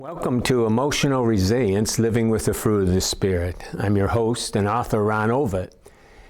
Welcome to Emotional Resilience, Living with the Fruit of the Spirit. I'm your host and author, Ron Ovitt.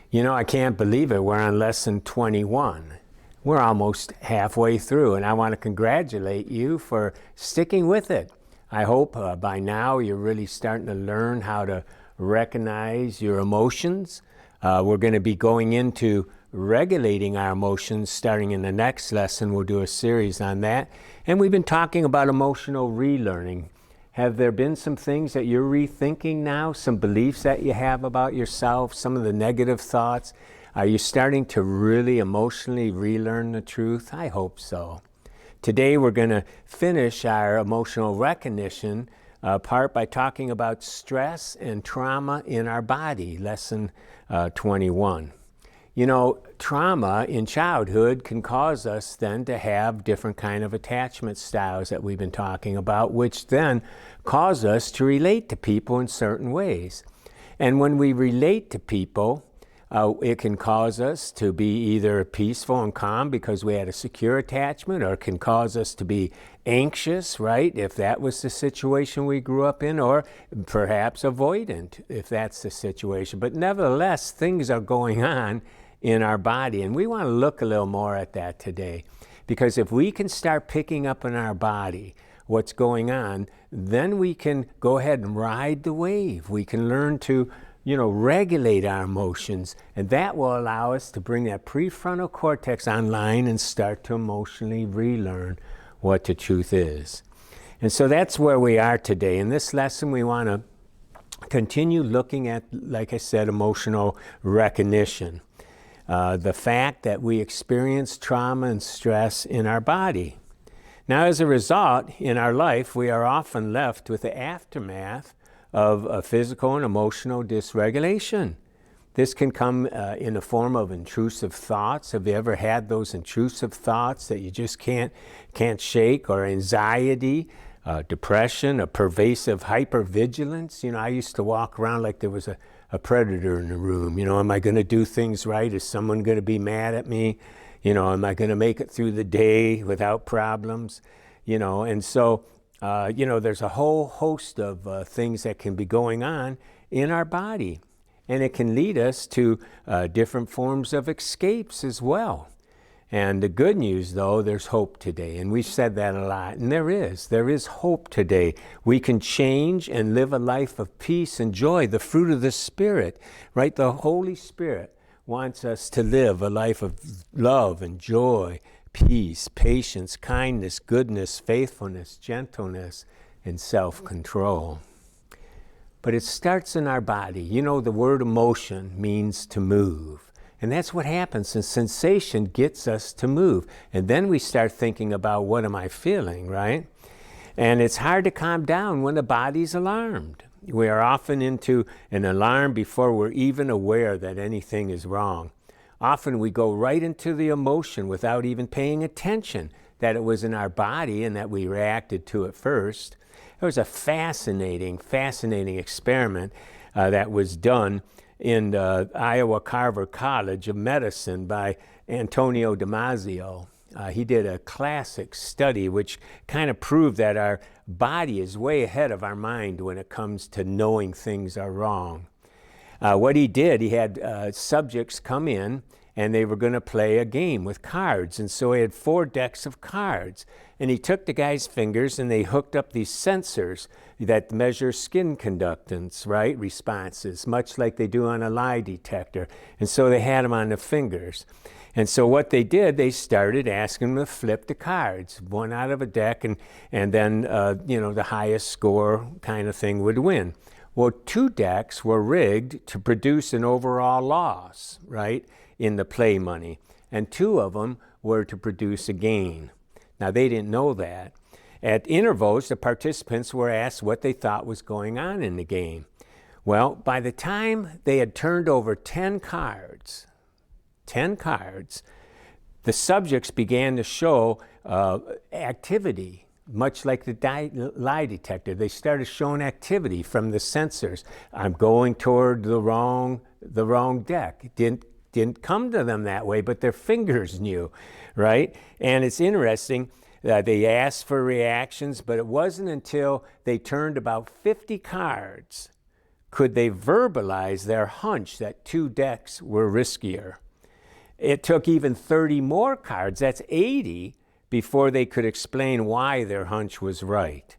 You know, I can't believe it. We're on lesson 21. We're almost halfway through, and I want to congratulate you for sticking with it. I hope by now you're really starting to learn how to recognize your emotions. We're going to be going into regulating our emotions starting in the next lesson. We'll do a series on that. And we've been talking about emotional relearning. Have there been some things that you're rethinking now? Some beliefs that you have about yourself? Some of the negative thoughts? Are you starting to really emotionally relearn the truth? I hope so. Today we're going to finish our emotional recognition part by talking about stress and trauma in our body, lesson 21. You know, trauma in childhood can cause us then to have different kind of attachment styles that we've been talking about, which then cause us to relate to people in certain ways. And when we relate to people, it can cause us to be either peaceful and calm because we had a secure attachment, or it can cause us to be anxious, right, if that was the situation we grew up in, or perhaps avoidant if that's the situation. But nevertheless, things are going on in our body, and we want to look a little more at that today, because if we can start picking up in our body what's going on, then we can go ahead and ride the wave. We can learn to regulate our emotions, and that will allow us to bring that prefrontal cortex online and start to emotionally relearn what the truth is. And so that's where we are today. In this lesson, we want to continue looking at, like I said, emotional recognition. The fact that we experience trauma and stress in our body. Now, as a result, in our life, we are often left with the aftermath of a physical and emotional dysregulation. This can come in the form of intrusive thoughts. Have you ever had those intrusive thoughts that you just can't shake, or anxiety, depression, a pervasive hypervigilance? You know, I used to walk around like there was a predator in the room. You know, am I going to do things right? Is someone going to be mad at me? You know, am I going to make it through the day without problems? You know, and so, there's a whole host of things that can be going on in our body. And it can lead us to different forms of escapes as well. And the good news, though, there's hope today. And we've said that a lot. And there is hope today. We can change and live a life of peace and joy, the fruit of the Spirit, right? The Holy Spirit wants us to live a life of love and joy, peace, patience, kindness, goodness, faithfulness, gentleness, and self-control. But it starts in our body. You know, the word emotion means to move. And that's what happens. And sensation gets us to move. And then we start thinking about, what am I feeling, right? And it's hard to calm down when the body's alarmed. We are often into an alarm before we're even aware that anything is wrong. Often we go right into the emotion without even paying attention that it was in our body and that we reacted to it first. There was a fascinating experiment that was done in Iowa Carver College of Medicine by Antonio Damasio. He did a classic study which kind of proved that our body is way ahead of our mind when it comes to knowing things are wrong. What he did, he had subjects come in, and they were going to play a game with cards. And so he had 4 decks of cards. And he took the guy's fingers, and they hooked up these sensors that measure skin conductance, right? Responses, much like they do on a lie detector. And so they had them on the fingers. And so what they did, they started asking them to flip the cards, one out of a deck, and then, the highest score kind of thing would win. Well, 2 decks were rigged to produce an overall loss, right, in the play money. And 2 of them were to produce a gain. Now, they didn't know that. At intervals, the participants were asked what they thought was going on in the game. Well, by the time they had turned over 10 cards, the subjects began to show activity, much like the lie detector. They started showing activity from the sensors. I'm going toward the wrong deck. It didn't come to them that way, but their fingers knew, right? And it's interesting. They asked for reactions, but it wasn't until they turned about 50 cards could they verbalize their hunch that 2 decks were riskier. It took even 30 more cards, that's 80, before they could explain why their hunch was right.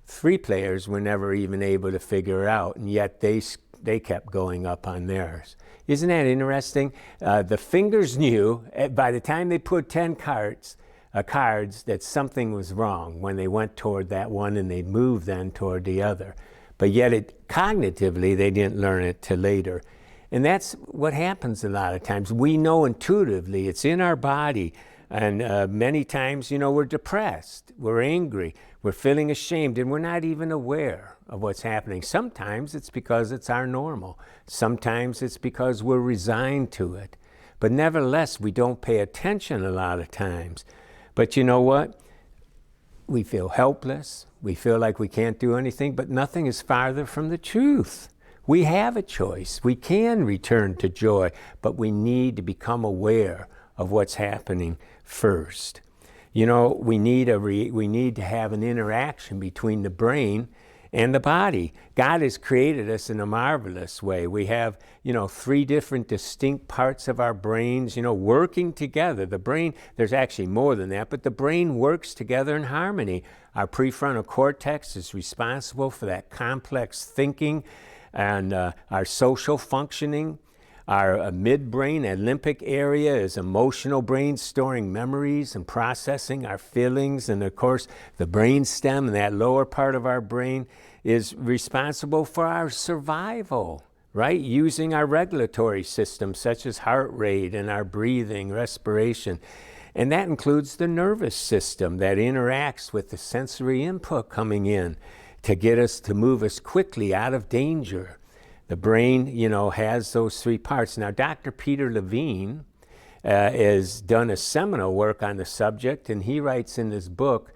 3 players were never even able to figure it out, and yet they kept going up on theirs. Isn't that interesting? The fingers knew, by the time they put 10 cards, that something was wrong when they went toward that one and they moved then toward the other. But yet cognitively, they didn't learn it till later. And that's what happens a lot of times. We know intuitively, it's in our body. And many times, we're depressed, we're angry, we're feeling ashamed, and we're not even aware of what's happening. Sometimes it's because it's our normal. Sometimes it's because we're resigned to it. But nevertheless, we don't pay attention a lot of times. But you know what? We feel helpless. We feel like we can't do anything, but nothing is farther from the truth. We have a choice. We can return to joy, but we need to become aware of what's happening first. We need to have an interaction between the brain and the body. God has created us in a marvelous way. We have, 3 different distinct parts of our brains, working together. The brain, there's actually more than that, but the brain works together in harmony. Our prefrontal cortex is responsible for that complex thinking and our social functioning. Our midbrain, that limbic area, is emotional brain, storing memories and processing our feelings. And of course, the brain stem, and that lower part of our brain, is responsible for our survival, right? Using our regulatory system, such as heart rate and our breathing, respiration. And that includes the nervous system that interacts with the sensory input coming in to move us quickly out of danger. The brain, has those 3 parts. Now, Dr. Peter Levine has done a seminal work on the subject, and he writes in his book,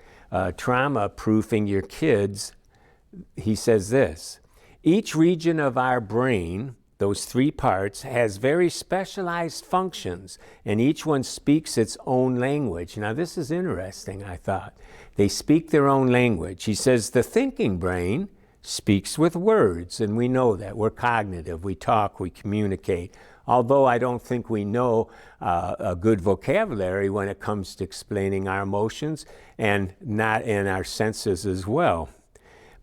Trauma Proofing Your Kids, he says this: each region of our brain, those 3 parts, has very specialized functions, and each one speaks its own language. Now, this is interesting, I thought. They speak their own language. He says the thinking brain speaks with words, and we know that. We're cognitive, we talk, we communicate. Although I don't think we know a good vocabulary when it comes to explaining our emotions, and not in our senses as well.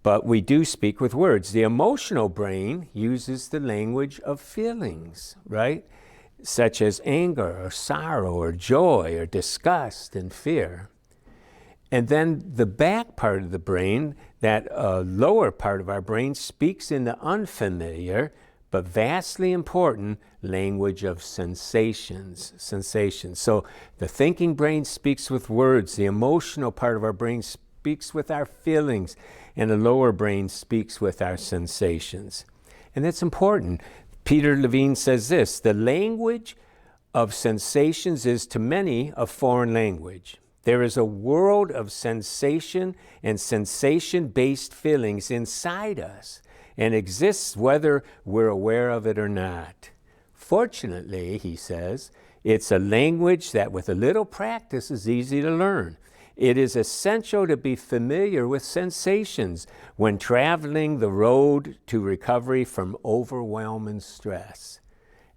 But we do speak with words. The emotional brain uses the language of feelings, right? Such as anger or sorrow or joy or disgust and fear. And then the back part of the brain, that lower part of our brain, speaks in the unfamiliar but vastly important language of sensations. So the thinking brain speaks with words, the emotional part of our brain speaks with our feelings, and the lower brain speaks with our sensations. And that's important. Peter Levine says this: the language of sensations is to many a foreign language. There is a world of sensation and sensation-based feelings inside us and exists whether we're aware of it or not. Fortunately, he says, it's a language that with a little practice is easy to learn. It is essential to be familiar with sensations when traveling the road to recovery from overwhelming stress.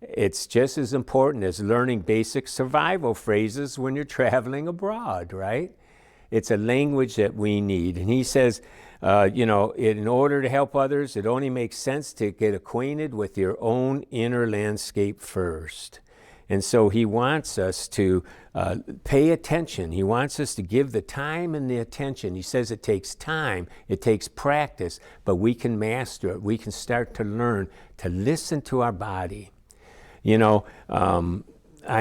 It's just as important as learning basic survival phrases when you're traveling abroad, right? It's a language that we need. And he says, in order to help others, it only makes sense to get acquainted with your own inner landscape first. And so he wants us to pay attention. He wants us to give the time and the attention. He says it takes time, it takes practice, but we can master it. We can start to learn to listen to our body. I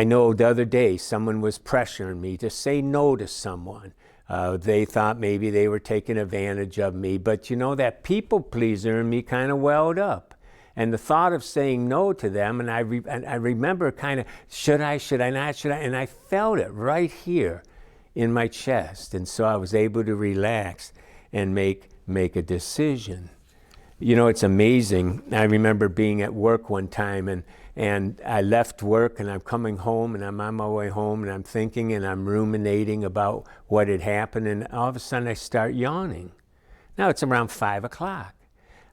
know the other day someone was pressuring me to say no to someone. They thought maybe they were taking advantage of me, but that people pleaser in me kind of welled up. And the thought of saying no to them, and I remember kind of, should I not, and I felt it right here in my chest. And so I was able to relax and make a decision. It's amazing. I remember being at work one time, and And I left work and I'm coming home and I'm on my way home and I'm thinking and I'm ruminating about what had happened, and all of a sudden I start yawning. Now it's around 5 o'clock.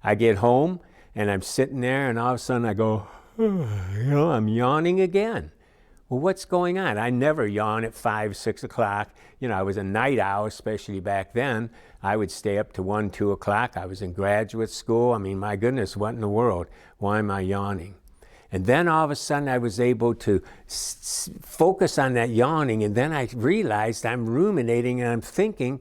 I get home and I'm sitting there and all of a sudden I go, I'm yawning again. Well, what's going on? I never yawn at 5, 6 o'clock. I was a night owl, especially back then. I would stay up to 1, 2 o'clock. I was in graduate school. I mean, my goodness, what in the world? Why am I yawning? And then all of a sudden I was able to focus on that yawning, and then I realized I'm ruminating and I'm thinking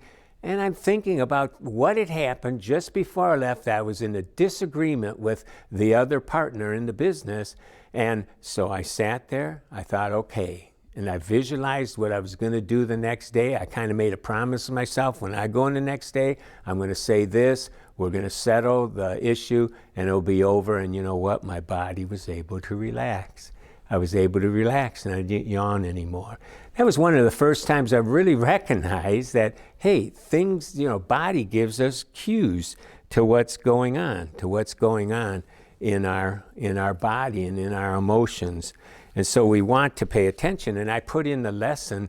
about what had happened just before I left. I was in a disagreement with the other partner in the business, and so I sat there, I thought, okay, and I visualized what I was going to do the next day. I kind of made a promise to myself, when I go in the next day, I'm going to say this, we're going to settle the issue, and it'll be over. And you know what? My body was able to relax. I was able to relax, and I didn't yawn anymore. That was one of the first times I really recognized that, hey, things, body gives us cues to what's going on in our body and in our emotions. And so we want to pay attention. And I put in the lesson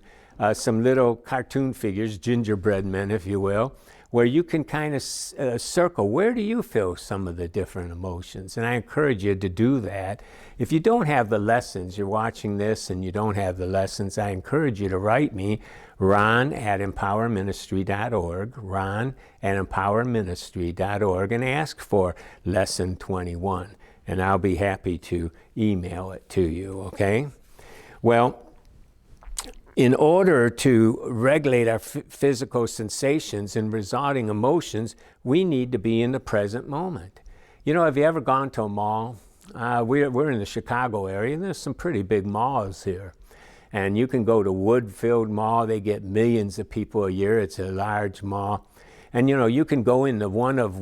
some little cartoon figures, gingerbread men, if you will, where you can kind of circle, where do you feel some of the different emotions? And I encourage you to do that. If you don't have the lessons, you're watching this and you don't have the lessons, I encourage you to write me, ron@empowerministry.org, ron@empowerministry.org, and ask for lesson 21. And I'll be happy to email it to you, okay? Well, in order to regulate our physical sensations and resulting emotions, we need to be in the present moment. Have you ever gone to a mall? We're in the Chicago area, and there's some pretty big malls here. And you can go to Woodfield Mall. They get millions of people a year. It's a large mall. And you can go into one of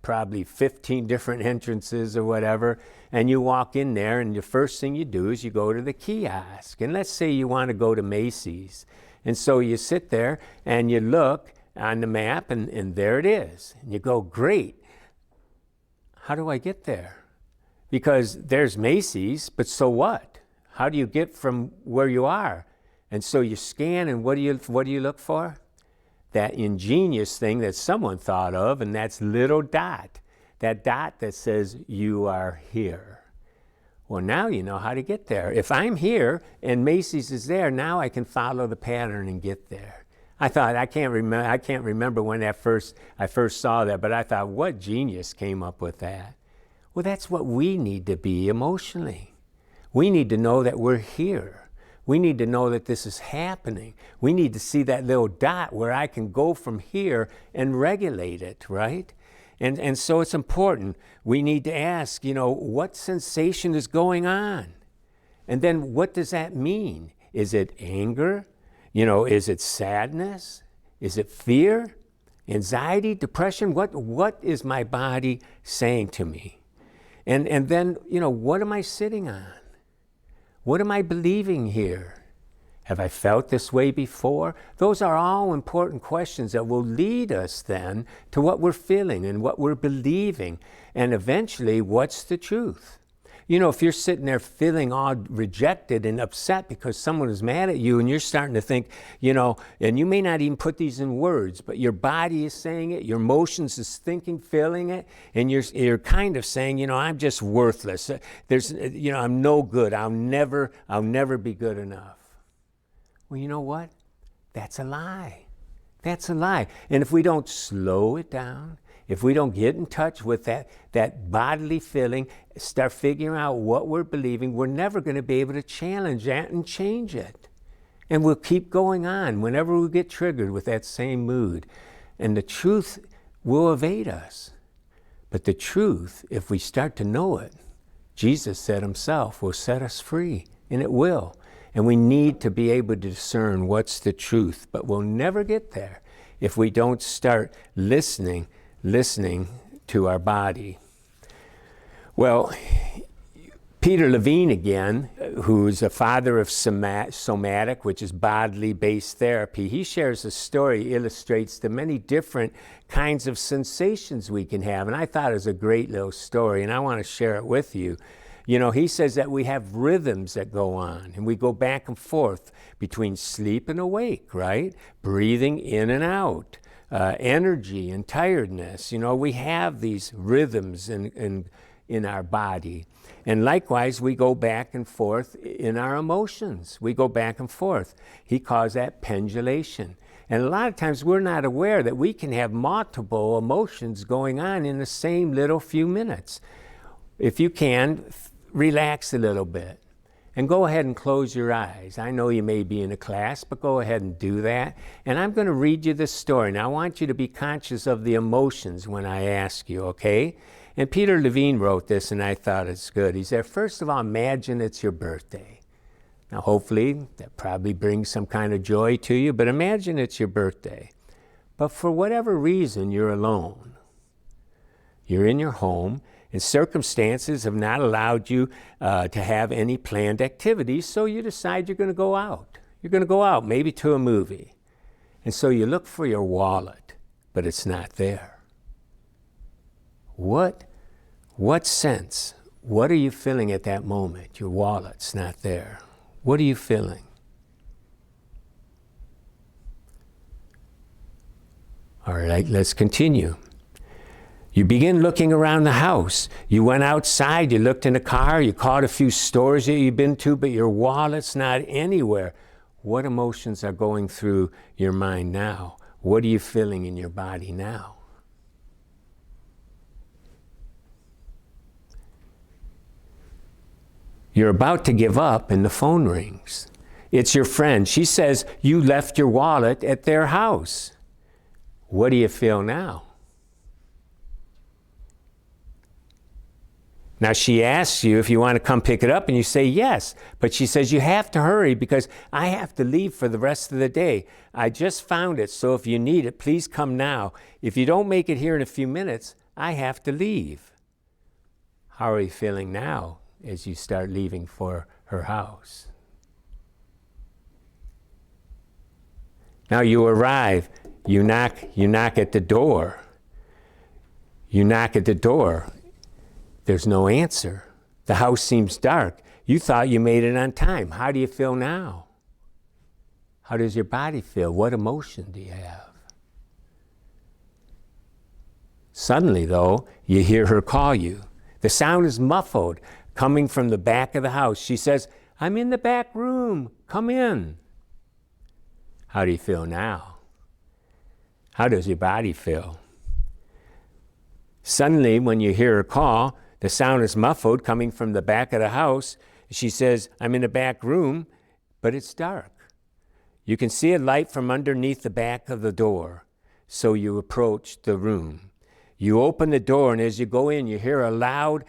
probably 15 different entrances or whatever, and you walk in there, and the first thing you do is you go to the kiosk. And let's say you want to go to Macy's. And so you sit there and you look on the map, and there it is. And you go, great. How do I get there? Because there's Macy's, but so what? How do you get from where you are? And so you scan, and what do you look for? That ingenious thing that someone thought of, and that's little dot. That dot that says, you are here. Well, now you know how to get there. If I'm here and Macy's is there, now I can follow the pattern and get there. I thought, I can't remember when I first saw that, but I thought, what genius came up with that? Well, that's what we need to be emotionally. We need to know that we're here. We need to know that this is happening. We need to see that little dot where I can go from here and regulate it, right? And so it's important. We need to ask, what sensation is going on? And then what does that mean? Is it anger? Is it sadness? Is it fear? Anxiety? Depression? What is my body saying to me? And then, what am I sitting on? What am I believing here? Have I felt this way before? Those are all important questions that will lead us then to what we're feeling and what we're believing. And eventually, what's the truth? If you're sitting there feeling all rejected and upset because someone is mad at you, and you're starting to think, and you may not even put these in words, but your body is saying it, your emotions is thinking, feeling it, and you're kind of saying, I'm just worthless. I'm no good. I'll never be good enough. Well, you know what? That's a lie. That's a lie. And if we don't slow it down, if we don't get in touch with that bodily feeling, start figuring out what we're believing, we're never going to be able to challenge that and change it. And we'll keep going on whenever we get triggered with that same mood. And the truth will evade us. But the truth, if we start to know it, Jesus said himself, will set us free. And it will. And we need to be able to discern what's the truth. But we'll never get there if we don't start listening to our body. Well, Peter Levine again, who's a father of somatic, which is bodily-based therapy, he shares a story, illustrates the many different kinds of sensations we can have. And I thought it was a great little story, and I want to share it with you. He says that we have rhythms that go on, and we go back and forth between sleep and awake, right? Breathing in and out, energy and tiredness. We have these rhythms in our body. And likewise, we go back and forth in our emotions. We go back and forth. He calls that pendulation. And a lot of times we're not aware that we can have multiple emotions going on in the same little few minutes. If you can, relax a little bit and go ahead and close your eyes. I know you may be in a class, but go ahead and do that. And I'm going to read you this story. Now I want you to be conscious of the emotions when I ask you, okay? And Peter Levine wrote this, and I thought it's good. He said, first of all, imagine it's your birthday. Now, hopefully, that probably brings some kind of joy to you, but imagine it's your birthday. But for whatever reason, you're alone. You're in your home, and circumstances have not allowed you to have any planned activities, so you decide you're going to go out. You're going to go out, maybe to a movie. And so you look for your wallet, but it's not there. What sense? What are you feeling at that moment? Your wallet's not there. What are you feeling? All right, let's continue. You begin looking around the house. You went outside, you looked in the car, you called a few stores that you've been to, but your wallet's not anywhere. What emotions are going through your mind now? What are you feeling in your body now? You're about to give up and the phone rings. It's your friend. She says you left your wallet at their house. What do you feel now? Now she asks you if you want to come pick it up and you say yes, but she says you have to hurry because I have to leave for the rest of the day. I just found it, so if you need it, please come now. If you don't make it here in a few minutes, I have to leave. How are you feeling now as you start leaving for her house? Now you arrive, you knock at the door. You knock at the door. There's no answer. The house seems dark. You thought you made it on time. How do you feel now? How does your body feel? What emotion do you have? Suddenly, though, you hear her call you. The sound is muffled, coming from the back of the house. She says, I'm in the back room. Come in. How do you feel now? How does your body feel? Suddenly, when you hear her call, the sound is muffled, coming from the back of the house. She says, I'm in the back room, but it's dark. You can see a light from underneath the back of the door. So you approach the room. You open the door, and as you go in, you hear a loud,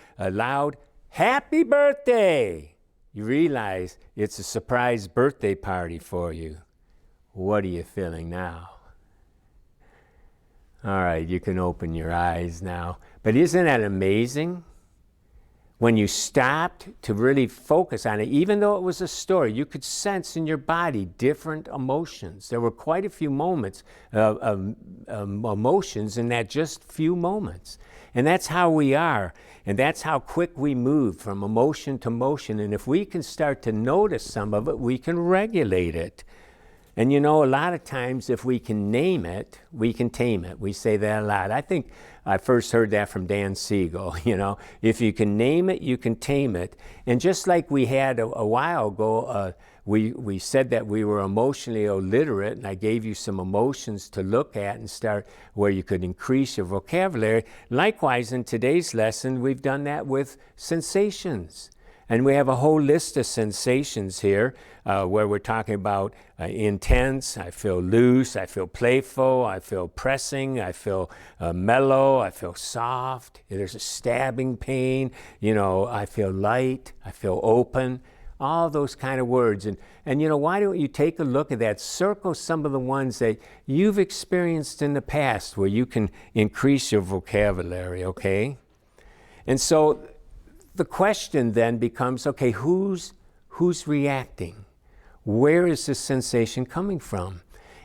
happy birthday. You realize it's a surprise birthday party for you. What are you feeling now? All right, you can open your eyes now. But isn't that amazing? When you stopped to really focus on it, even though it was a story, you could sense in your body different emotions. There were quite a few moments of emotions in that just few moments. And that's how we are. And that's how quick we move from emotion to motion. And if we can start to notice some of it, we can regulate it. And a lot of times if we can name it, we can tame it. We say that a lot. I think I first heard that from Dan Siegel, If you can name it, you can tame it. And just like we had a while ago, we said that we were emotionally illiterate, and I gave you some emotions to look at and start where you could increase your vocabulary. Likewise, in today's lesson, we've done that with sensations. And we have a whole list of sensations here where we're talking about intense, I feel loose, I feel playful, I feel pressing, I feel mellow, I feel soft, there's a stabbing pain, I feel light, I feel open, all those kind of words. And why don't you take a look at that, circle some of the ones that you've experienced in the past where you can increase your vocabulary, okay? And so the question then becomes, okay, who's reacting? Where is this sensation coming from?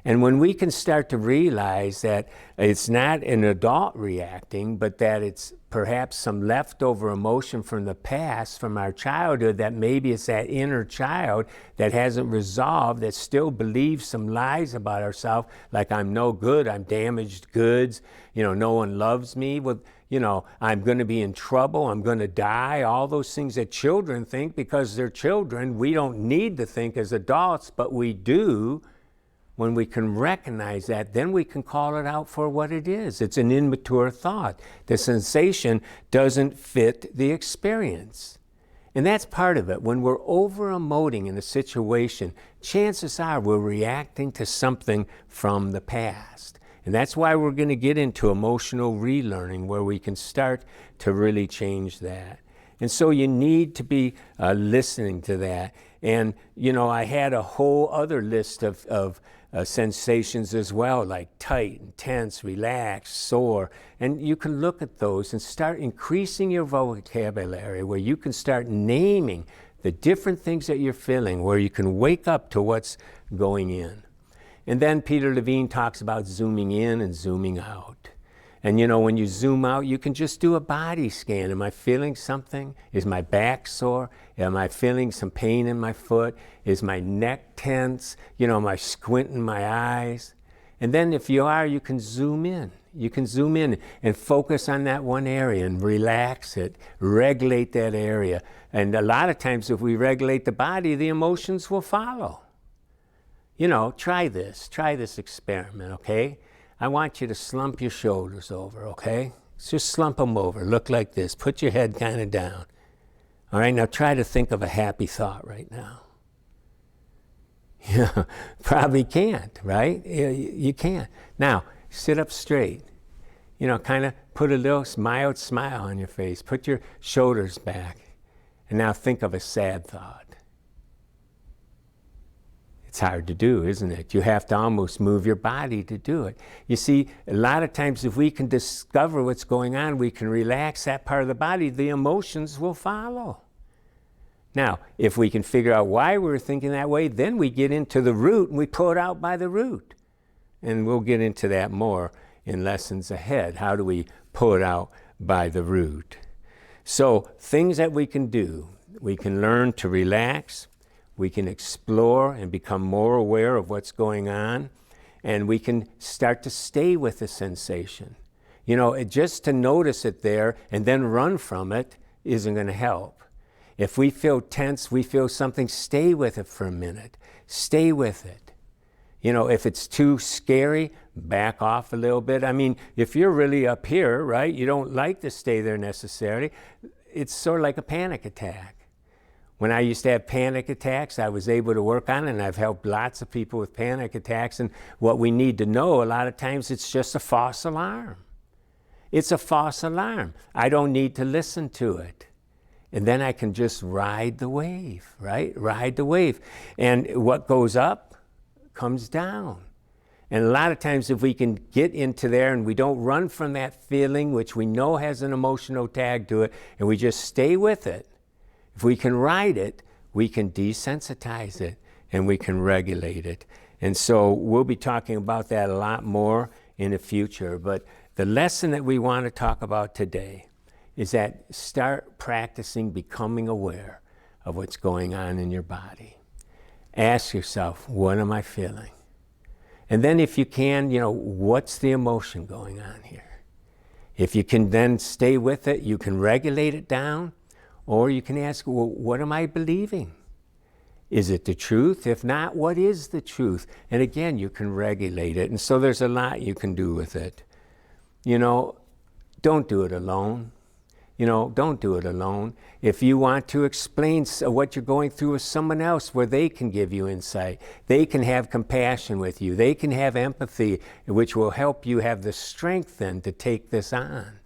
And when we can start to realize that it's not an adult reacting, but that it's perhaps some leftover emotion from the past, from our childhood, that maybe it's that inner child that hasn't resolved, that still believes some lies about ourselves, like I'm no good, I'm damaged goods, no one loves me, I'm going to be in trouble, I'm going to die, all those things that children think because they're children. We don't need to think as adults, but we do. When we can recognize that, then we can call it out for what it is. It's an immature thought. The sensation doesn't fit the experience. And that's part of it. When we're over-emoting in a situation, chances are we're reacting to something from the past. And that's why we're going to get into emotional relearning, where we can start to really change that. And so you need to be listening to that. And, I had a whole other list of sensations as well, like tight, intense, relaxed, sore. And you can look at those and start increasing your vocabulary, where you can start naming the different things that you're feeling, where you can wake up to what's going in. And then Peter Levine talks about zooming in and zooming out. And when you zoom out, you can just do a body scan. Am I feeling something? Is my back sore? Am I feeling some pain in my foot? Is my neck tense? Am I squinting my eyes? And then if you are, you can zoom in. You can zoom in and focus on that one area and relax it, regulate that area. And a lot of times if we regulate the body, the emotions will follow. Try this experiment, okay? I want you to slump your shoulders over, okay? Just slump them over. Look like this. Put your head kind of down. All right, now try to think of a happy thought right now. Yeah, probably can't, right? You can't. Now, sit up straight. Kind of put a little mild smile on your face. Put your shoulders back. And now think of a sad thought. It's hard to do, isn't it? You have to almost move your body to do it. You see, a lot of times if we can discover what's going on, we can relax that part of the body, the emotions will follow. Now, if we can figure out why we're thinking that way, then we get into the root and we pull it out by the root. And we'll get into that more in lessons ahead. How do we pull it out by the root? So, things that we can do. We can learn to relax. We can explore and become more aware of what's going on, and we can start to stay with the sensation. Just to notice it there and then run from it isn't going to help. If we feel tense, we feel something, stay with it for a minute. Stay with it. If it's too scary, back off a little bit. If you're really up here, right, you don't like to stay there necessarily. It's sort of like a panic attack. When I used to have panic attacks, I was able to work on it, and I've helped lots of people with panic attacks. And what we need to know, a lot of times, it's just a false alarm. It's a false alarm. I don't need to listen to it. And then I can just ride the wave, right? Ride the wave. And what goes up comes down. And a lot of times if we can get into there and we don't run from that feeling, which we know has an emotional tag to it, and we just stay with it, if we can ride it, we can desensitize it and we can regulate it. And so we'll be talking about that a lot more in the future. But the lesson that we want to talk about today is that start practicing becoming aware of what's going on in your body. Ask yourself, what am I feeling? And then if you can, what's the emotion going on here? If you can then stay with it, you can regulate it down. Or you can ask, well, what am I believing? Is it the truth? If not, what is the truth? And again, you can regulate it. And so there's a lot you can do with it. Don't do it alone. Don't do it alone. If you want to explain what you're going through with someone else, where they can give you insight, they can have compassion with you, they can have empathy, which will help you have the strength then to take this on.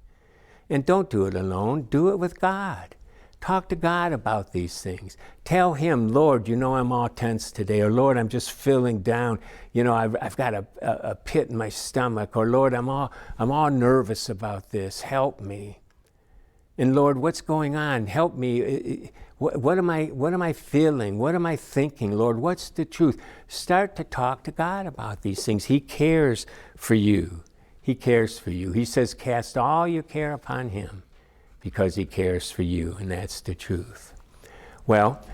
And don't do it alone. Do it with God. Talk to God about these things. Tell Him, Lord, I'm all tense today. Or Lord, I'm just feeling down. I've got a pit in my stomach. Or Lord, I'm all nervous about this. Help me. And Lord, what's going on? Help me. What am I feeling? What am I thinking? Lord, what's the truth? Start to talk to God about these things. He cares for you. He cares for you. He says, cast all your care upon him because he cares for you, and that's the truth. Well,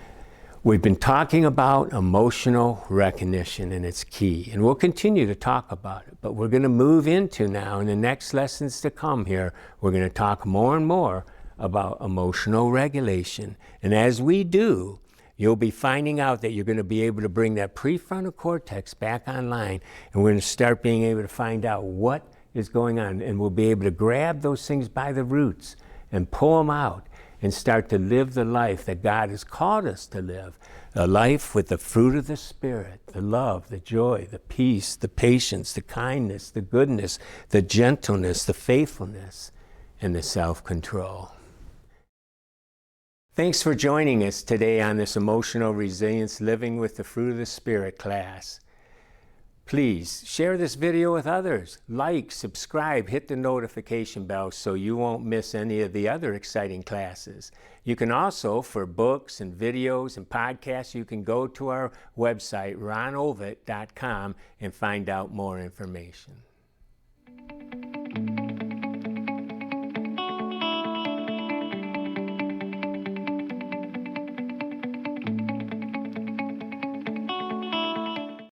we've been talking about emotional recognition, and it's key, and we'll continue to talk about it, but we're going to move into now, in the next lessons to come here, we're going to talk more and more about emotional regulation. And as we do, you'll be finding out that you're going to be able to bring that prefrontal cortex back online, and we're going to start being able to find out what is going on, and we'll be able to grab those things by the roots and pull them out and start to live the life that God has called us to live, a life with the fruit of the Spirit, the love, the joy, the peace, the patience, the kindness, the goodness, the gentleness, the faithfulness, and the self-control. Thanks for joining us today on this Emotional Resilience Living with the Fruit of the Spirit class. Please share this video with others. Like, subscribe, hit the notification bell so you won't miss any of the other exciting classes. You can also, for books and videos and podcasts, you can go to our website, ronovitt.com, and find out more information.